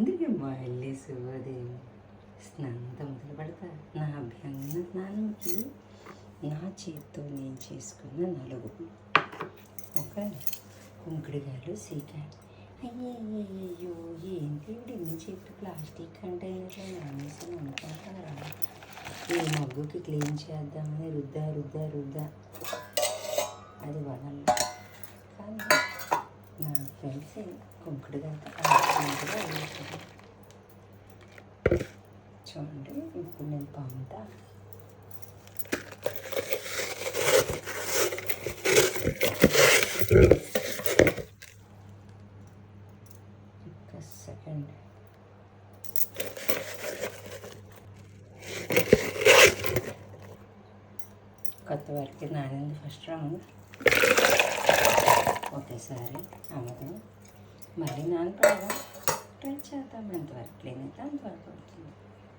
అందుకే బాయిల్లేసు అదే స్నానంతో మొదలు పెడతా. నా అభ్యంగన స్నానంకి నా చేతితో నేను చేసుకున్న 4 ఒక కుంకుడుగాయలు సీకాయ. అయ్యో ఏంటి ఇన్ని చెట్టు ప్లాస్టిక్ కంటైనర్లో నానేసి అనుకుంటారా? ఈ మగ్గుకి క్లీన్ చేద్దామని రుద్దా అది వదల. కానీ నా ఫ్రెండ్స్ కుంకుడుగాయతో చూడండి. ఇప్పుడు నేను పాముతా. ఒక్క సెకండ్. కొత్త వారికి నానింది ఫస్ట్ రౌండ్. ఒకేసారి అవ్వదు, మళ్ళీ నానపడగా ట్రై చేద్దాం. ఎంతవరకు క్లీన్ అయితే అంతవరకు అవుతుంది.